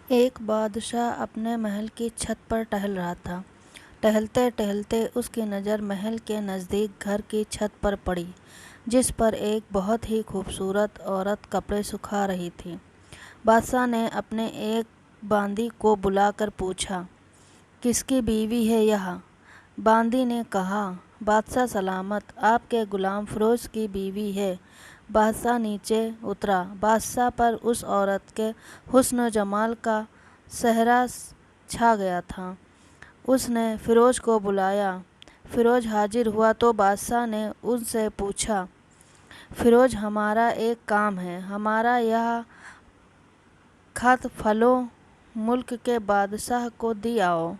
ایک بادشاہ اپنے محل کی چھت پر ٹہل رہا تھا۔ ٹہلتے ٹہلتے اس کی نظر محل کے نزدیک گھر کی چھت پر پڑی، جس پر ایک بہت ہی خوبصورت عورت کپڑے سکھا رہی تھی۔ بادشاہ نے اپنے ایک باندی کو بلا کر پوچھا، کس کی بیوی ہے یہ؟ باندی نے کہا، بادشاہ سلامت، آپ کے غلام فیروز کی بیوی ہے۔ بادشاہ نیچے اترا۔ بادشاہ پر اس عورت کے حسن و جمال کا سحرا چھا گیا تھا۔ اس نے فیروز کو بلایا۔ فیروز حاضر ہوا تو بادشاہ نے ان سے پوچھا، فیروز، ہمارا ایک کام ہے۔ ہمارا یہ خط فلاں ملک کے بادشاہ کو دی آؤ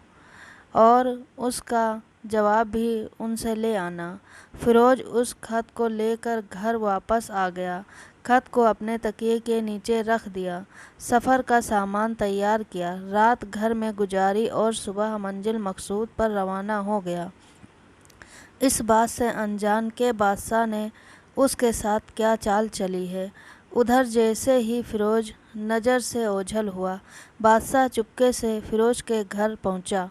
اور اس کا جواب بھی ان سے لے آنا۔ فیروز اس خط کو لے کر گھر واپس آ گیا۔ خط کو اپنے تکیے کے نیچے رکھ دیا، سفر کا سامان تیار کیا، رات گھر میں گزاری اور صبح منزل مقصود پر روانہ ہو گیا، اس بات سے انجان کہ بادشاہ نے اس کے ساتھ کیا چال چلی ہے۔ ادھر جیسے ہی فیروز نظر سے اوجھل ہوا، بادشاہ چپکے سے فیروز کے گھر پہنچا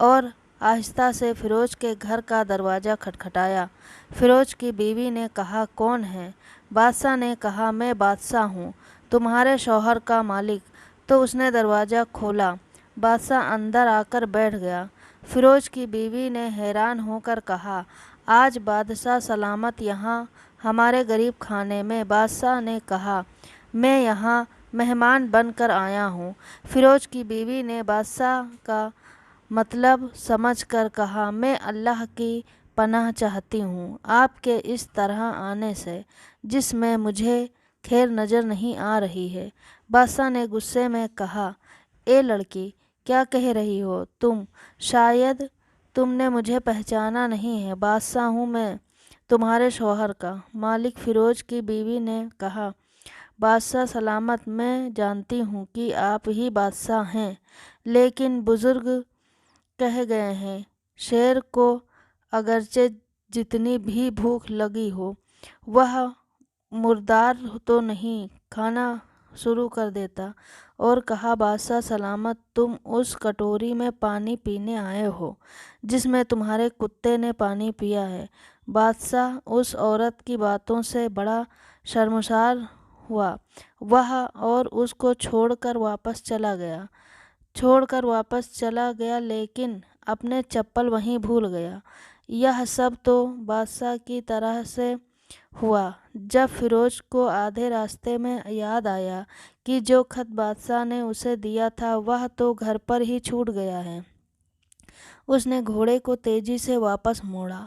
اور آہستہ سے فیروز کے گھر کا دروازہ کھٹکھٹایا۔ فیروز کی بیوی نے کہا، کون ہے؟ بادشاہ نے کہا، میں بادشاہ ہوں، تمہارے شوہر کا مالک۔ تو اس نے دروازہ کھولا۔ بادشاہ اندر آ کر بیٹھ گیا۔ فیروز کی بیوی نے حیران ہو کر کہا، آج بادشاہ سلامت یہاں ہمارے غریب خانے میں؟ بادشاہ نے کہا، میں یہاں مہمان بن کر آیا ہوں۔ فیروز کی بیوی نے بادشاہ کا مطلب سمجھ کر کہا، میں اللہ کی پناہ چاہتی ہوں آپ کے اس طرح آنے سے، جس میں مجھے خیر نظر نہیں آ رہی ہے۔ بادشاہ نے غصے میں کہا، اے لڑکی، کیا کہہ رہی ہو تم؟ شاید تم نے مجھے پہچانا نہیں ہے۔ بادشاہ ہوں میں، تمہارے شوہر کا مالک۔ فیروز کی بیوی نے کہا، بادشاہ سلامت، میں جانتی ہوں کہ آپ ہی بادشاہ ہیں، لیکن بزرگ کہہ گئے ہیں، شیر کو اگرچہ جتنی بھی بھوک لگی ہو، وہ مردار تو نہیں کھانا شروع کر دیتا، اور کہا، بادشاہ سلامت، تم اس کٹوری میں پانی پینے آئے ہو جس میں تمہارے کتے نے پانی پیا ہے۔ بادشاہ اس عورت کی باتوں سے بڑا شرمسار ہوا وہ اور اس کو چھوڑ کر واپس چلا گیا لیکن اپنے چپل وہیں بھول گیا۔ یہ سب تو بادشاہ کی طرح سے ہوا۔ جب فیروز کو آدھے راستے میں یاد آیا کہ جو خط بادشاہ نے اسے دیا تھا وہ تو گھر پر ہی چھوٹ گیا ہے، اس نے گھوڑے کو تیزی سے واپس موڑا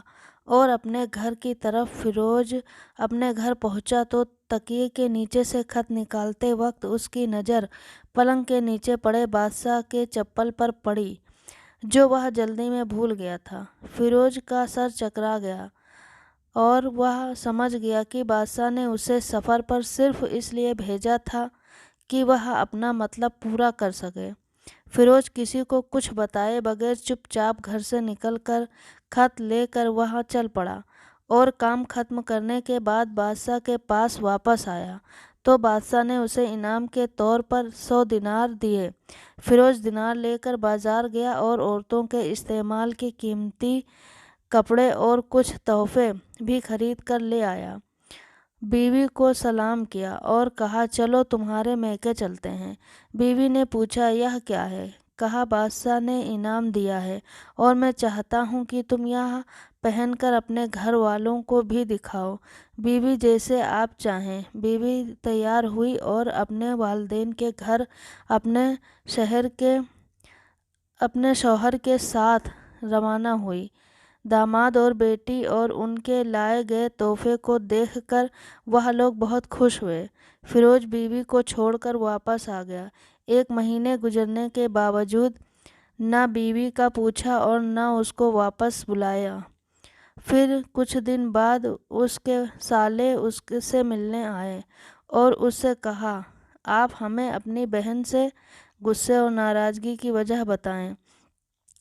اور اپنے گھر کی طرف۔ فیروز اپنے گھر پہنچا تو تکیے کے نیچے سے خط نکالتے وقت اس کی نظر پلنگ کے نیچے پڑے بادشاہ کے چپل پر پڑی، جو وہ جلدی میں بھول گیا تھا۔ فیروز کا سر چکرا گیا اور وہ سمجھ گیا کہ بادشاہ نے اسے سفر پر صرف اس لیے بھیجا تھا کہ وہ اپنا مطلب پورا کر سکے۔ فیروز کسی کو کچھ بتائے بغیر چپ چاپ گھر سے نکل کر خط لے کر وہاں چل پڑا اور کام ختم کرنے کے بعد بادشاہ کے پاس واپس آیا تو بادشاہ نے اسے انعام کے طور پر 100 دینار دیے۔ فیروز دینار لے کر بازار گیا اور عورتوں کے استعمال کے قیمتی کپڑے اور کچھ تحفے بھی خرید کر لے آیا۔ بیوی کو سلام کیا اور کہا، چلو تمہارے میکے چلتے ہیں۔ بیوی نے پوچھا، یہ کیا ہے؟ کہا، بادشاہ نے انعام دیا ہے اور میں چاہتا ہوں کہ تم یہ پہن کر اپنے گھر والوں کو بھی دکھاؤ۔ بیوی، جیسے آپ چاہیں۔ بیوی تیار ہوئی اور اپنے والدین کے گھر اپنے شوہر کے ساتھ روانہ ہوئی۔ داماد اور بیٹی اور ان کے لائے گئے تحفے کو دیکھ کر وہ لوگ بہت خوش ہوئے۔ فیروز بیوی کو چھوڑ کر واپس آ گیا۔ 1 مہینہ گزرنے کے باوجود نہ بیوی کا پوچھا اور نہ اس کو واپس بلایا۔ پھر کچھ دن بعد اس کے سالے اس سے ملنے آئے اور اس سے کہا، آپ ہمیں اپنی بہن سے غصے اور ناراضگی کی وجہ بتائیں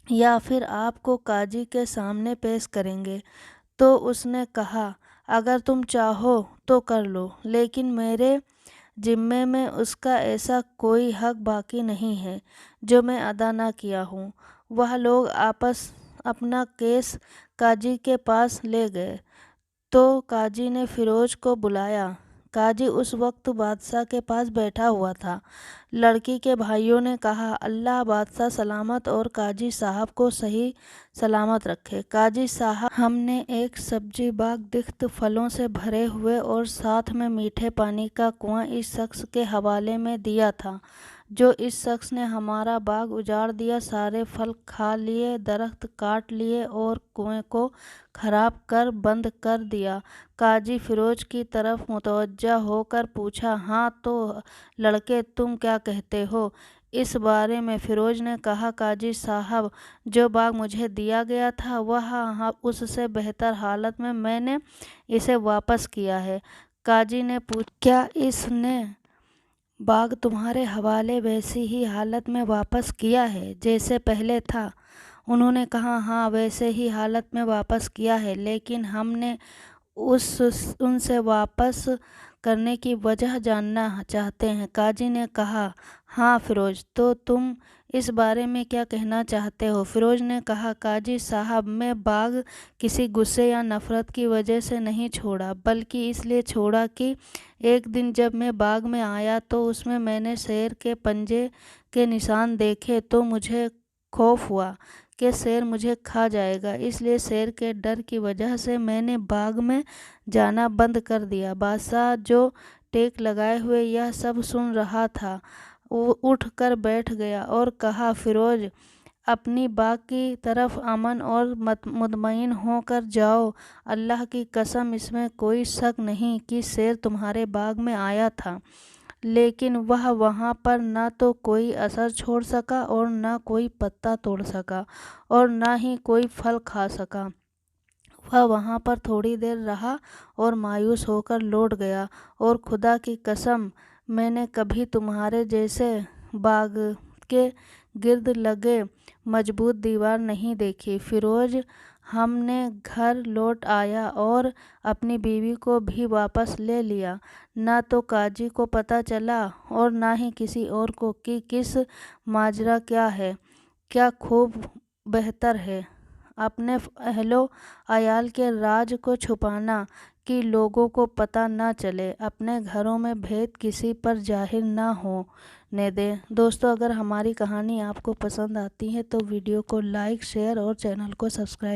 یا پھر آپ کو قاضی کے سامنے پیش کریں گے۔ تو اس نے کہا، اگر تم چاہو تو کر لو، لیکن میرے ذمے میں اس کا ایسا کوئی حق باقی نہیں ہے جو میں ادا نہ کیا ہوں۔ وہ لوگ اپنا کیس قاضی کے پاس لے گئے تو قاضی نے فیروز کو بلایا۔ قاضی اس وقت بادشاہ کے پاس بیٹھا ہوا تھا۔ لڑکی کے بھائیوں نے کہا، اللہ بادشاہ سلامت اور قاضی صاحب کو صحیح سلامت رکھے۔ قاضی صاحب، ہم نے ایک سبزی باغ درخت پھلوں سے بھرے ہوئے اور ساتھ میں میٹھے پانی کا کنواں اس شخص کے حوالے میں دیا تھا جو اس شخص نے ہمارا باغ اجاڑ دیا، سارے پھل کھا لیے، درخت کاٹ لیے اور کنویں کو خراب کر بند کر دیا۔ قاضی فیروز کی طرف متوجہ ہو کر پوچھا، ہاں تو لڑکے تم کیا کہتے ہو اس بارے میں؟ فیروز نے کہا، قاضی صاحب، جو باغ مجھے دیا گیا تھا وہ اس سے بہتر حالت میں نے اسے واپس کیا ہے۔ قاضی نے پوچھا، کیا اس نے باغ تمہارے حوالے ویسی ہی حالت میں واپس کیا ہے جیسے پہلے تھا؟ انہوں نے کہا، ہاں ویسے ہی حالت میں واپس کیا ہے، لیکن ہم نے ان سے واپس کرنے کی وجہ جاننا چاہتے ہیں۔ قاضی نے کہا، ہاں فیروز، تو تم اس بارے میں کیا کہنا چاہتے ہو؟ فیروز نے کہا، قاضی صاحب، میں باغ کسی غصے یا نفرت کی وجہ سے نہیں چھوڑا، بلکہ اس لیے چھوڑا کہ ایک دن جب میں باغ میں آیا تو اس میں نے شیر کے پنجے کے نشان دیکھے تو مجھے خوف ہوا کہ شیر مجھے کھا جائے گا، اس لیے شیر کے ڈر کی وجہ سے میں نے باغ میں جانا بند کر دیا۔ بادشاہ جو ٹیک لگائے ہوئے یہ سب سن رہا تھا، وہ اٹھ کر بیٹھ گیا اور کہا، فیروز، اپنی باغ کی طرف امن اور مطمئن ہو کر جاؤ۔ اللہ کی قسم، اس میں کوئی شک نہیں کہ شیر تمہارے باغ میں آیا تھا، لیکن وہ وہاں پر نہ تو کوئی اثر چھوڑ سکا اور نہ کوئی پتا توڑ سکا اور نہ ہی کوئی پھل کھا سکا۔ وہ وہاں پر تھوڑی دیر رہا اور مایوس ہو کر لوٹ گیا، اور خدا کی قسم، میں نے کبھی تمہارے جیسے باغ کے گرد لگے مضبوط دیوار نہیں دیکھی۔ فیروز ہم نے گھر لوٹ آیا اور اپنی بیوی کو بھی واپس لے لیا۔ نہ تو قاضی کو پتہ چلا اور نہ ہی کسی اور کو کہ کس ماجرا کیا ہے۔ کیا خوب بہتر ہے اپنے اہل و عیال کے راز کو چھپانا کہ لوگوں کو پتہ نہ چلے، اپنے گھروں میں بھید کسی پر ظاہر نہ ہونے دیں۔ دوستو، اگر ہماری کہانی آپ کو پسند آتی ہے تو ویڈیو کو لائک، شیئر اور چینل کو سبسکرائب